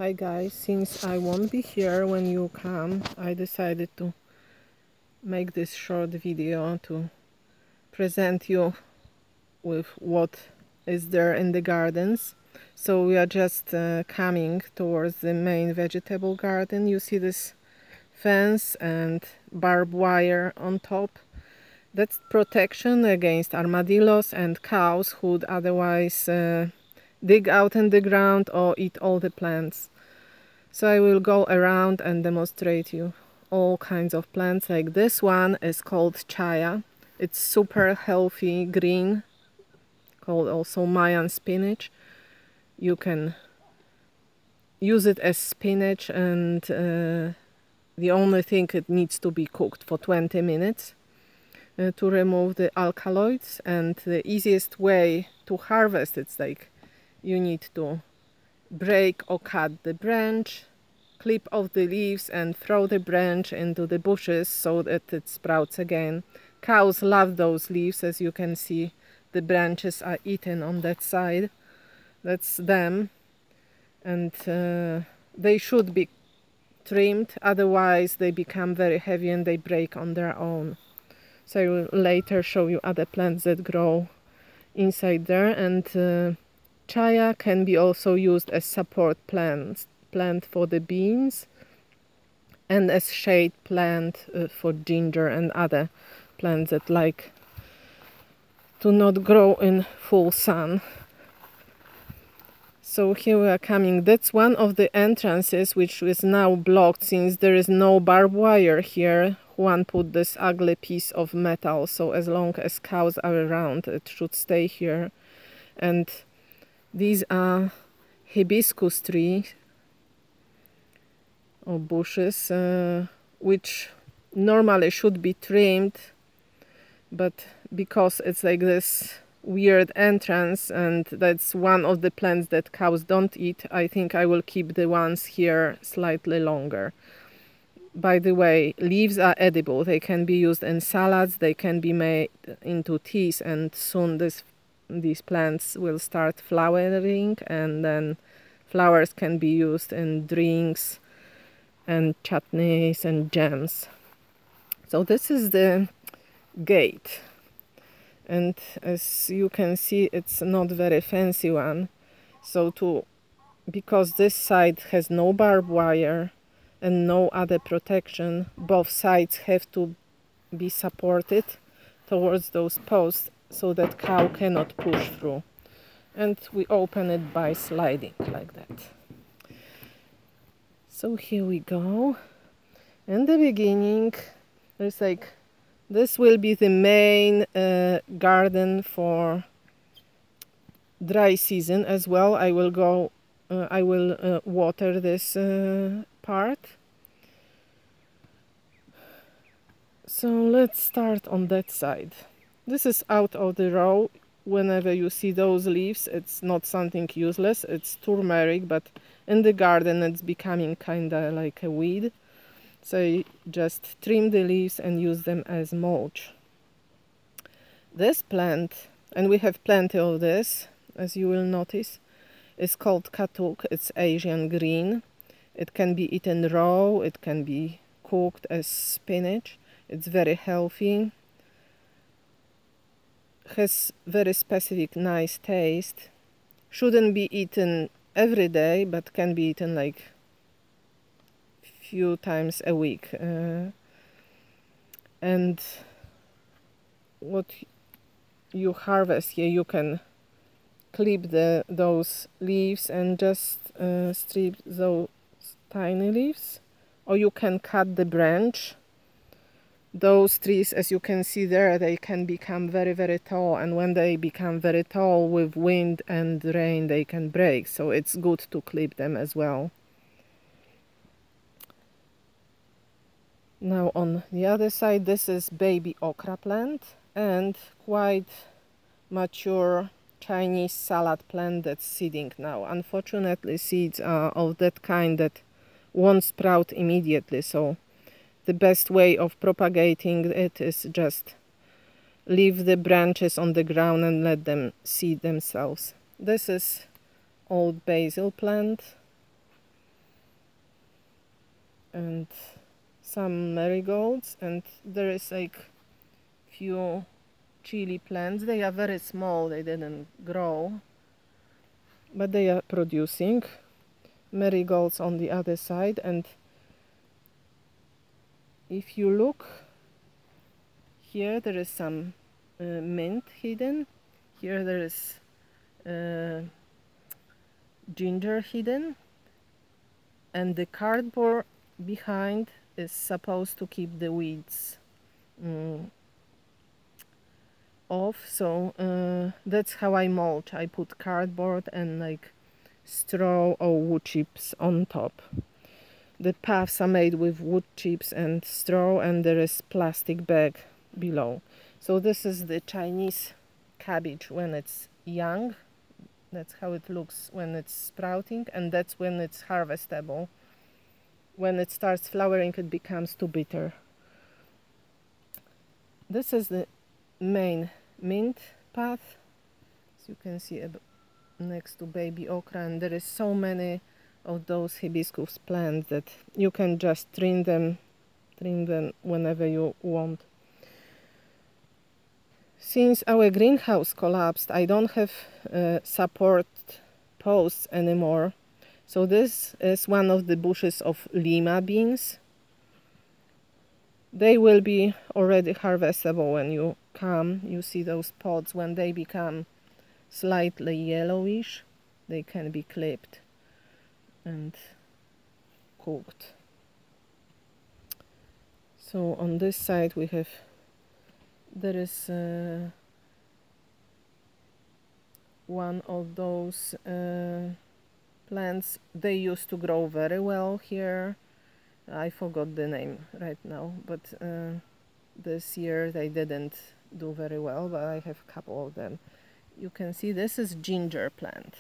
Hi guys, since I won't be here when you come, I decided to make this short video to present you with what is there in the gardens. So we are just coming towards the main vegetable garden. You see this fence and barbed wire on top. That's protection against armadillos and cows who would otherwise dig out in the ground or eat all the plants. So I will go around and demonstrate you all kinds of plants. Like this one is called chaya. It's super healthy green, called also Mayan spinach. You can use it as spinach, and the only thing, it needs to be cooked for 20 minutes to remove the alkaloids. And the easiest way to harvest it's like you need to break or cut the branch, clip off the leaves and throw the branch into the bushes so that it sprouts again. Cows love those leaves. As you can see, the branches are eaten on that side. That's them. And they should be trimmed, otherwise they become very heavy and they break on their own. So I will later show you other plants that grow inside there. And chaya can be also used as support plant for the beans, and as shade plant for ginger and other plants that like to not grow in full sun. So here we are coming. That's one of the entrances which is now blocked since there is no barbed wire here. One put this ugly piece of metal, so as long as cows are around it should stay here. And these are hibiscus trees or bushes which normally should be trimmed, but because it's like this weird entrance and that's one of the plants that cows don't eat, I think I will keep the ones here slightly longer. By the way, leaves are edible. They can be used in salads, they can be made into teas, and soon these plants will start flowering, and then flowers can be used in drinks and chutneys and jams. So this is the gate, and as you can see, it's not very fancy one. So because this side has no barbed wire and no other protection, both sides have to be supported towards those posts so that cow cannot push through. And we open it by sliding like that. So here we go. In the beginning, there's like, this will be the main garden for dry season as well. I will water this part. So let's start on that side. This is out of the row. Whenever you see those leaves, it's not something useless. It's turmeric, but in the garden it's becoming kinda like a weed. So you just trim the leaves and use them as mulch. This plant, and we have plenty of this, as you will notice, is called katuk. It's Asian green. It can be eaten raw, it can be cooked as spinach. It's very healthy. Has very specific nice taste. Shouldn't be eaten every day, but can be eaten like few times a week. And what you harvest here, you can clip those leaves and just strip those tiny leaves, or you can cut the branch. Those trees, as you can see there, they can become very, very tall, and when they become very tall with wind and rain, they can break, so it's good to clip them as well. Now on the other side, this is baby okra plant and quite mature Chinese salad plant that's seeding now. Unfortunately, seeds are of that kind that won't sprout immediately, so the best way of propagating it is just leave the branches on the ground and let them seed themselves. This is old basil plant. and some marigolds, and there is like few chili plants. They are very small, they didn't grow, but they are producing. Marigolds on the other side, and if you look here, there is some mint hidden. Here there is ginger hidden, and the cardboard behind is supposed to keep the weeds off. So that's how I mulch. I put cardboard and like straw or wood chips on top. The paths are made with wood chips and straw, and there is plastic bag below. So this is the Chinese cabbage when it's young. That's how it looks when it's sprouting, and that's when it's harvestable. When it starts flowering, it becomes too bitter. This is the main mint path, as you can see next to baby okra, and there is so many of those hibiscus plants that you can just trim them whenever you want. Since our greenhouse collapsed, I don't have support posts anymore. So this is one of the bushes of lima beans. They will be already harvestable when you come. You see those pods, when they become slightly yellowish, they can be clipped and cooked. So on this side we have, there is one of those plants. They used to grow very well here. I forgot the name right now, but this year they didn't do very well, but I have a couple of them. You can see this is ginger plant,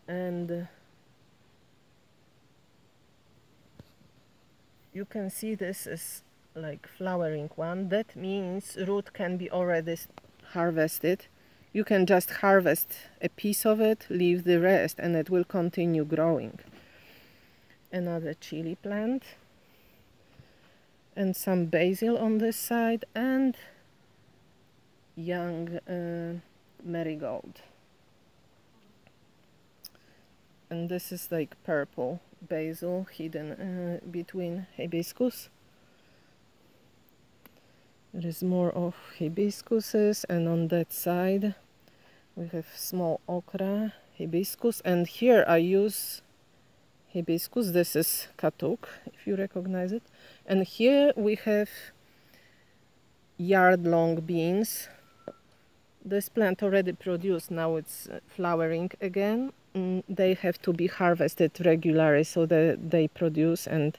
and you can see this is like flowering one. That means root can be already harvested. You can just harvest a piece of it, leave the rest, and it will continue growing. Another chili plant, and some basil on this side, and young marigold. And this is like purple basil hidden between hibiscus. There is more of hibiscuses, and on that side we have small okra, hibiscus, and here I use hibiscus. This is katuk, if you recognize it. And here we have yard-long beans. This plant already produced, now it's flowering again. They have to be harvested regularly so that they produce, and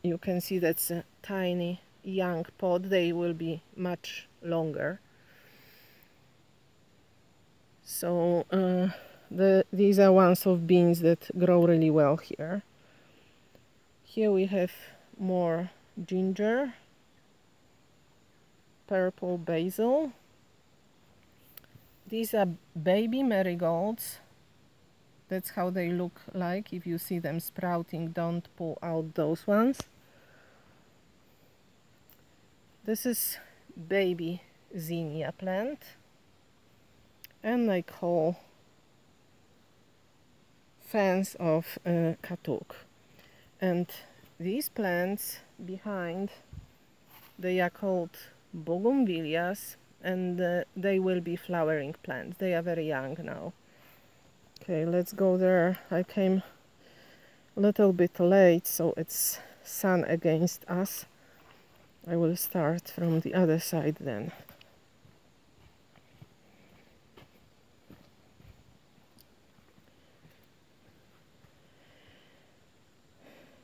you can see that's a tiny young pod. They will be much longer. So these are ones of beans that grow really well here. Here we have more ginger, purple basil. These are baby marigolds. That's how they look like. If you see them sprouting, don't pull out those ones. This is baby zinnia plant, and like whole fence of katuk. And these plants behind, they are called bougainvilleas, and they will be flowering plants. They are very young now. Okay, let's go there. I came a little bit late, so it's sun against us. I will start from the other side then.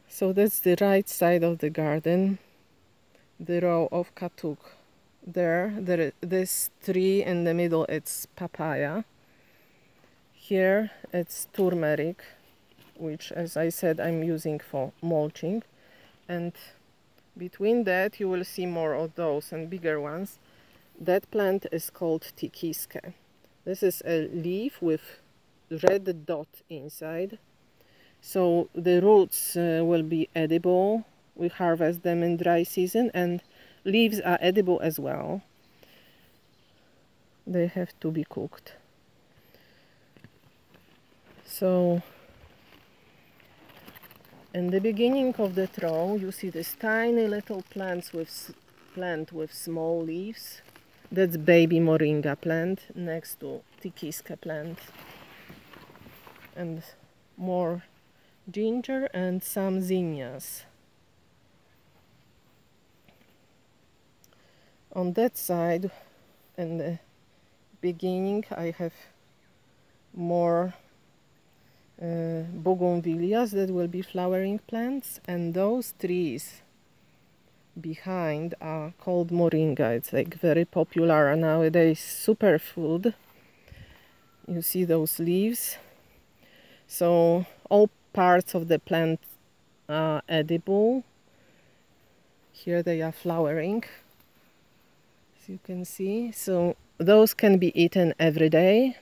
So that's the right side of the garden, the row of katuk. This tree in the middle, it's papaya. Here it's turmeric, which, as I said, I'm using for mulching. And between that you will see more of those and bigger ones. That plant is called tikiske. This is a leaf with red dot inside. So the roots will be edible. We harvest them in dry season, and leaves are edible as well. They have to be cooked. So in the beginning of the row, you see this tiny little plant with small leaves. That's baby moringa plant next to tikiska plant. And more ginger and some zinnias. On that side, in the beginning, I have more bougainvilleas that will be flowering plants, and those trees behind are called moringa. It's like very popular nowadays superfood. You see those leaves. So all parts of the plant are edible. Here they are flowering, as you can see. So those can be eaten every day.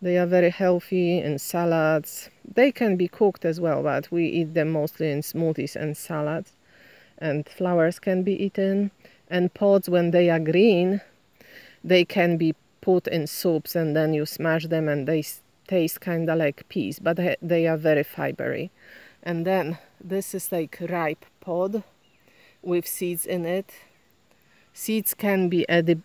They are very healthy in salads. They can be cooked as well, but we eat them mostly in smoothies and salads. And flowers can be eaten. And pods, when they are green, they can be put in soups, and then you smash them and they taste kind of like peas, but they are very fibery. And then this is like ripe pod with seeds in it. Seeds can be edible,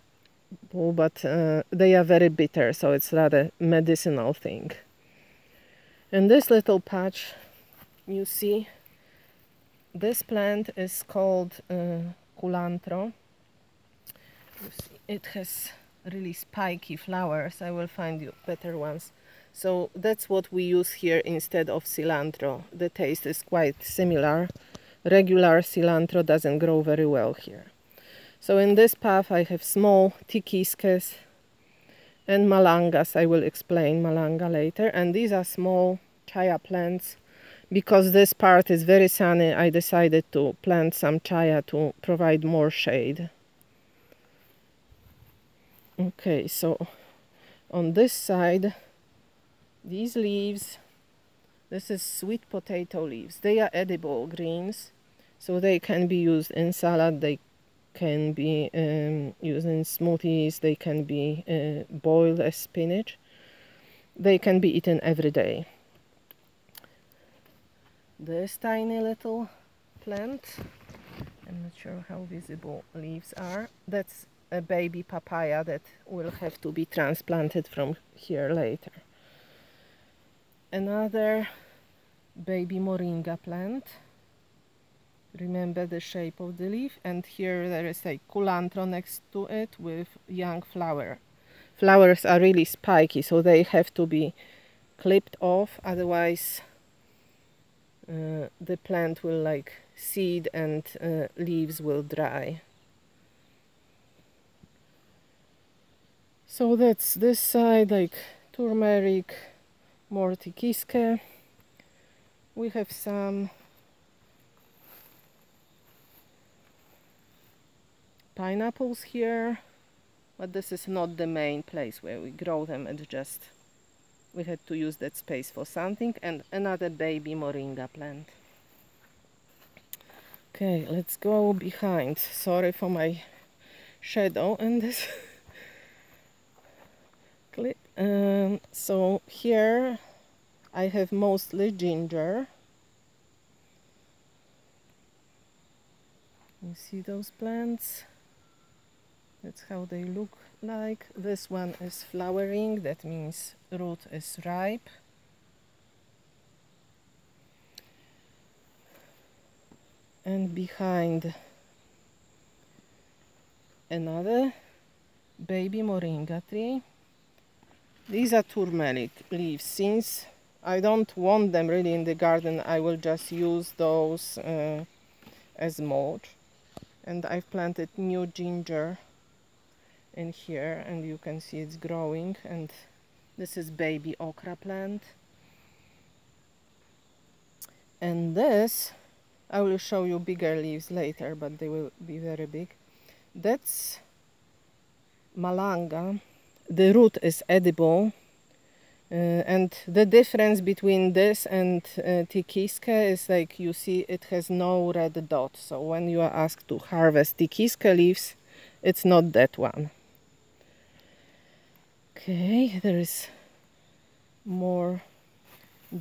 but they are very bitter, so it's rather medicinal thing. In this little patch, you see, this plant is called culantro. You see, it has really spiky flowers. I will find you better ones. So that's what we use here instead of cilantro. The taste is quite similar. Regular cilantro doesn't grow very well here. So in this path I have small tikiskas and malangas. I will explain malanga later. And these are small chaya plants. Because this part is very sunny, I decided to plant some chaya to provide more shade. Okay, so on this side, these leaves, this is sweet potato leaves. They are edible greens, so they can be used in salad, they can be used in smoothies, they can be boiled as spinach. They can be eaten every day. This tiny little plant, I'm not sure how visible leaves are, that's a baby papaya that will have to be transplanted from here later. Another baby moringa plant. Remember the shape of the leaf, and here there is a culantro next to it with young flower. Flowers are really spiky, so they have to be clipped off, otherwise the plant will like seed and leaves will dry. So that's this side, like turmeric, more tikiske. We have some pineapples here, but this is not the main place where we grow them. It's just we had to use that space for something. And another baby moringa plant. Okay, let's go behind. Sorry for my shadow in this clip. So here I have mostly ginger. You see those plants? That's how they look like. This one is flowering, that means root is ripe. And behind another baby moringa tree. These are turmeric leaves. Since I don't want them really in the garden, I will just use those as mulch. And I've planted new ginger in here, and you can see it's growing. And this is baby okra plant. And this, I will show you bigger leaves later, but they will be very big. That's malanga. The root is edible, And the difference between this and tikiska is like you see it has no red dot. So when you are asked to harvest tikiska leaves, it's not that one. Okay, there is more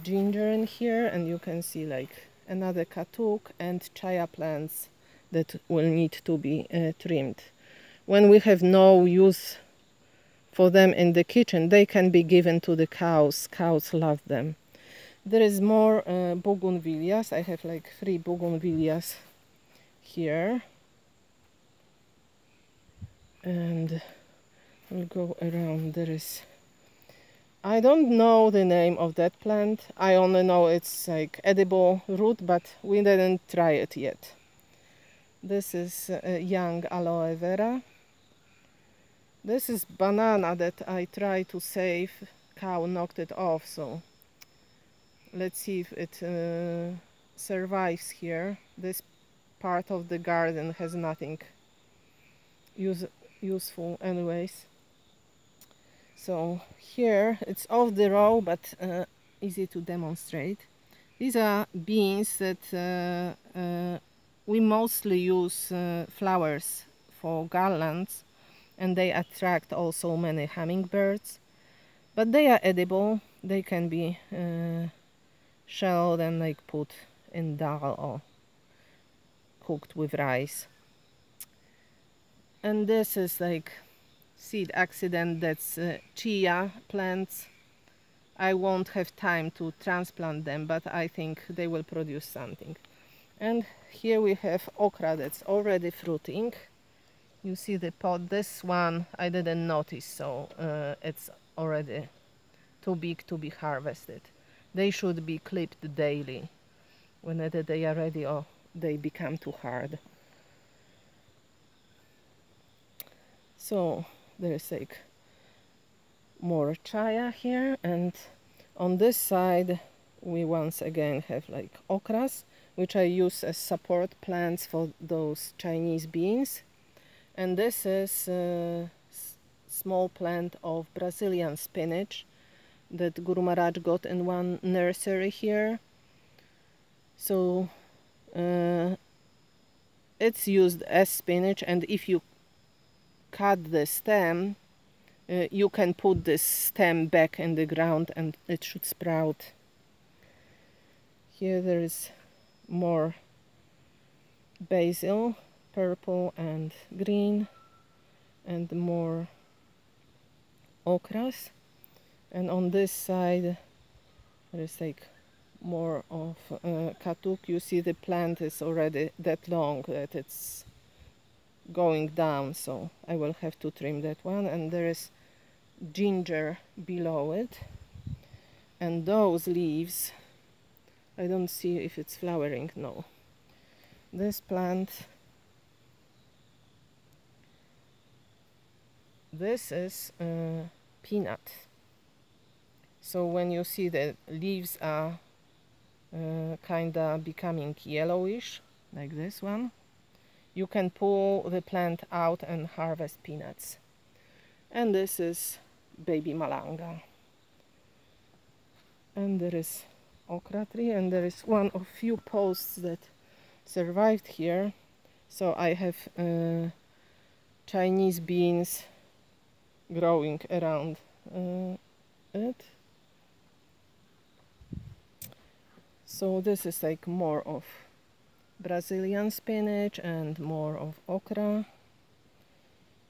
ginger in here, and you can see like another katuk and chaya plants that will need to be trimmed. When we have no use for them in the kitchen, they can be given to the cows. Cows love them. There is more bougainvilleas. I have like 3 bougainvilleas here, and we'll go around. There is, I don't know the name of that plant. I only know it's like edible root, but we didn't try it yet. This is young aloe vera. This is banana that I tried to save. Cow knocked it off, so let's see if it survives here. This part of the garden has nothing useful anyways. So here it's off the row, but easy to demonstrate. These are beans that we mostly use flowers for garlands, and they attract also many hummingbirds. But they are edible. They can be shelled and like put in dal or cooked with rice. And this is like seed accident, that's chia plants. I won't have time to transplant them, but I think they will produce something. And here we have okra that's already fruiting. You see the pod. This one I didn't notice, so it's already too big to be harvested. They should be clipped daily whenever they are ready or they become too hard. So there's like more chaya here, and on this side we once again have like okras, which I use as support plants for those Chinese beans. And this is a small plant of Brazilian spinach that Guru Maharaj got in one nursery here. So it's used as spinach, and if you cut the stem, you can put this stem back in the ground and it should sprout. Here there is more basil, purple and green, and more okras. And on this side there is like more of katuk. You see the plant is already that long that it's going down, so I will have to trim that one. And there is ginger below it, and those leaves, I don't see if it's flowering. No, this plant, this is peanut. So when you see the leaves are kinda becoming yellowish like this one, you can pull the plant out and harvest peanuts. And this is baby malanga. And there is okra tree, and there is one of few posts that survived here. So I have Chinese beans growing around it. So this is like more of Brazilian spinach and more of okra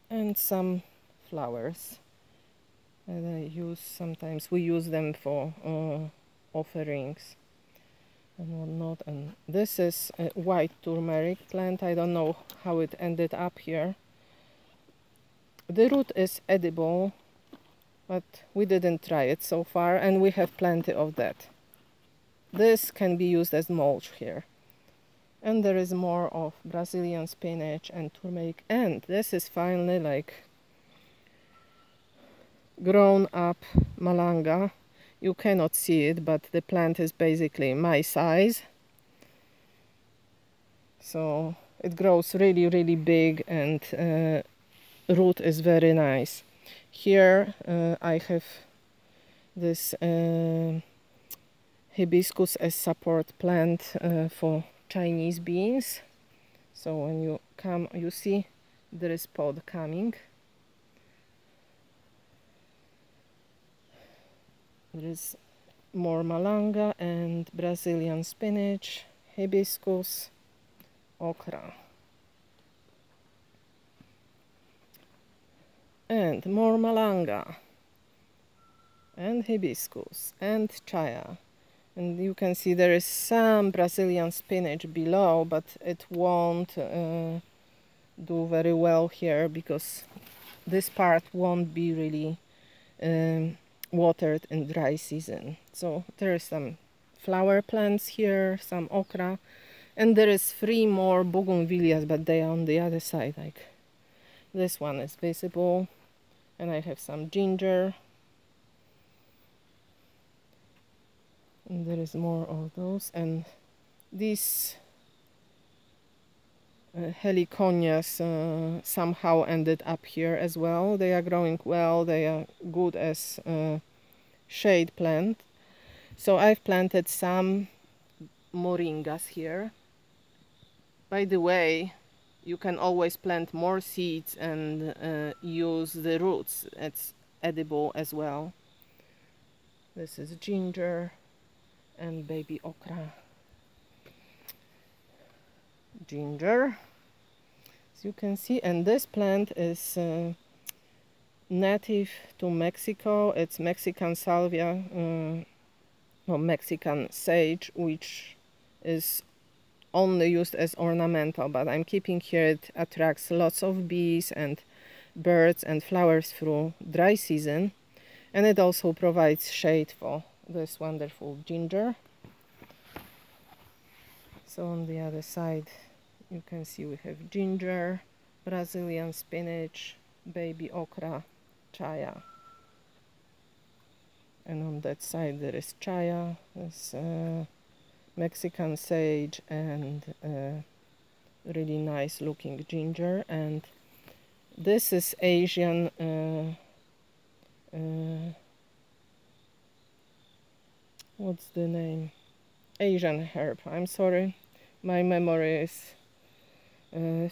and some flowers that I use. Sometimes we use them for offerings and whatnot. And this is a white turmeric plant. I don't know how it ended up here. The root is edible, but we didn't try it so far, and we have plenty of that. This can be used as mulch here. And there is more of Brazilian spinach and turmeric, and this is finally like grown up malanga. You cannot see it, but the plant is basically my size, so it grows really big, and root is very nice. Here I have this hibiscus as support plant for Chinese beans. So when you come, you see there is pod coming. There is more malanga and Brazilian spinach, hibiscus, okra. And more malanga and hibiscus and chaya. And you can see there is some Brazilian spinach below, but it won't do very well here because this part won't be really watered in dry season. So there is some flower plants here, some okra, and there is 3 more bougainvilleas, but they are on the other side. Like this one is visible, and I have some ginger. And there is more of those, and these heliconias somehow ended up here as well. They are growing well, they are good as shade plant. So I've planted some moringas here. By the way, you can always plant more seeds and use the roots. It's edible as well. This is ginger and baby okra. Ginger, as you can see, and this plant is native to Mexico. It's Mexican salvia, or Mexican sage, which is only used as ornamental, but I'm keeping here. It attracts lots of bees and birds and flowers through dry season, and it also provides shade for this wonderful ginger. So on the other side you can see we have ginger, Brazilian spinach, baby okra, chaya. And on that side there is chaya, this Mexican sage, and really nice looking ginger. And this is Asian what's the name? Asian herb. I'm sorry, my memory is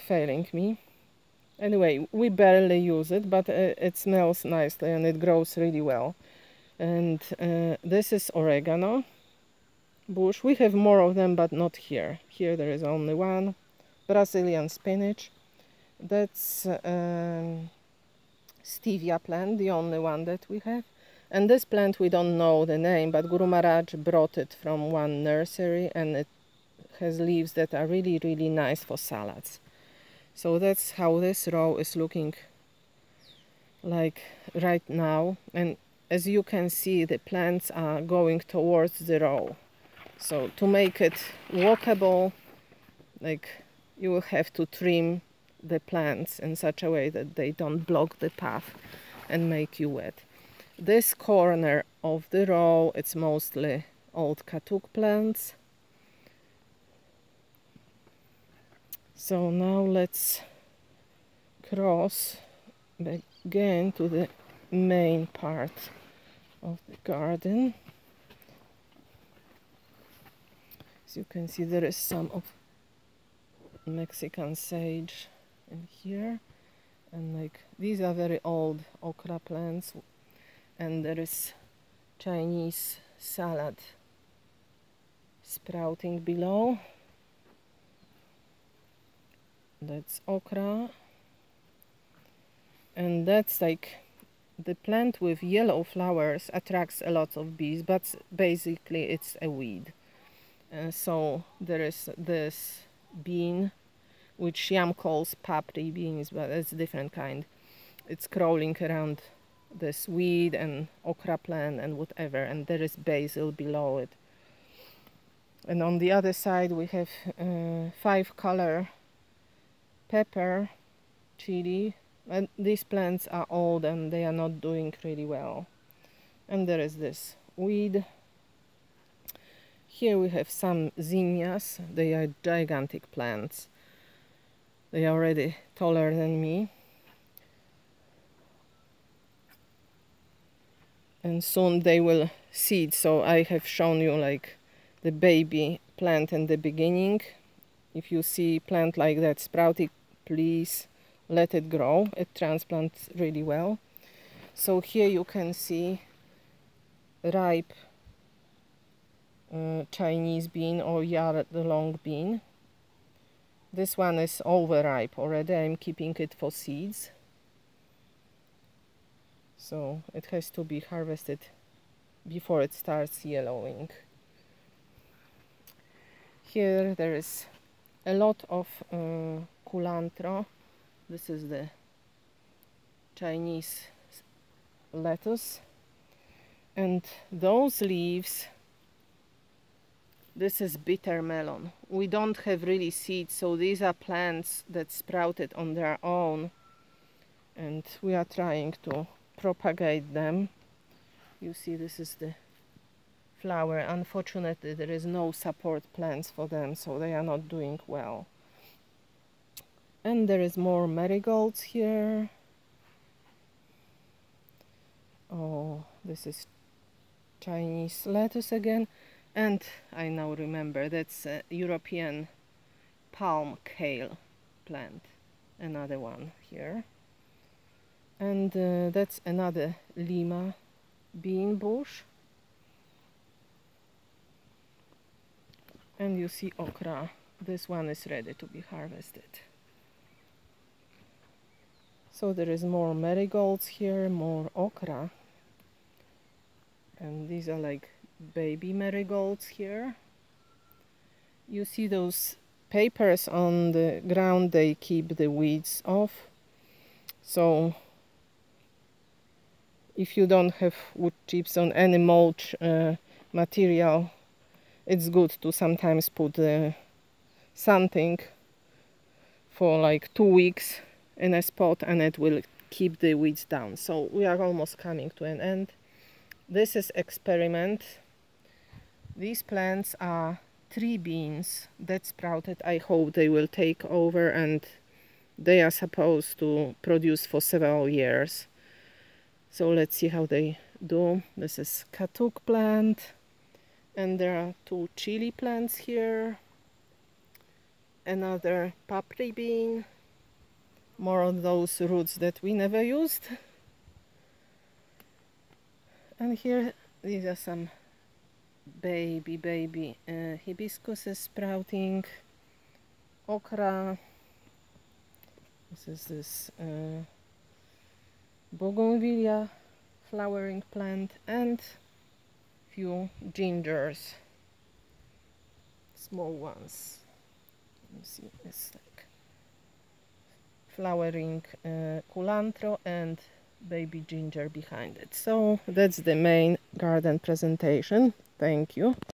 failing me. Anyway, we barely use it, but it smells nicely and it grows really well. And this is oregano bush. We have more of them, but not here. Here there is only one. Brazilian spinach. That's stevia plant, the only one that we have. And this plant we don't know the name, but Guru Maharaj brought it from one nursery, and it has leaves that are really, really nice for salads. So that's how this row is looking like right now. And as you can see, the plants are going towards the row. So to make it walkable, like, you will have to trim the plants in such a way that they don't block the path and make you wet. This corner of the row, it's mostly old katuk plants. So now let's cross again to the main part of the garden. As you can see, there is some of Mexican sage in here, and like these are very old okra plants, and there is Chinese salad sprouting below. That's okra, and that's like the plant with yellow flowers attracts a lot of bees, but basically it's a weed. So there is this bean, which Shyam calls papri beans, but it's a different kind. It's crawling around this weed and okra plant and whatever, and there is basil below it. And on the other side we have 5-color pepper, chili, and these plants are old and they are not doing really well. And there is this weed. Here we have some zinnias. They are gigantic plants. They are already taller than me. and soon they will seed. So I have shown you like the baby plant in the beginning. If you see plant like that sprouting, please let it grow. It transplants really well. So here you can see ripe Chinese bean or yard long bean. This one is overripe already. I'm keeping it for seeds. So it has to be harvested before it starts yellowing. Here there is a lot of culantro. This is the Chinese lettuce. And those leaves, this is bitter melon. We don't have really seeds, so these are plants that sprouted on their own. And we are trying to propagate them. You see, this is the flower. Unfortunately, there is no support plants for them, so they are not doing well. And there is more marigolds here. Oh, this is Chinese lettuce again. And I now remember, that's a European palm kale plant. Another one here. And that's another Lima bean bush. And you see okra. This one is ready to be harvested. So there is more marigolds here, more okra. And these are like baby marigolds here. You see those papers on the ground, they keep the weeds off. So if you don't have wood chips on any mulch material, it's good to sometimes put something for like 2 weeks in a spot, and it will keep the weeds down. So we are almost coming to an end. This is experiment. These plants are tree beans that sprouted. I hope they will take over, and they are supposed to produce for several years. So let's see how they do. This is katuk plant, and there are 2 chili plants here. Another papri bean. More of those roots that we never used. And here, these are some baby hibiscuses sprouting. Okra. This is bougainvillea flowering plant, and few gingers, small ones. You see, it's like flowering culantro and baby ginger behind it. So that's the main garden presentation. Thank you.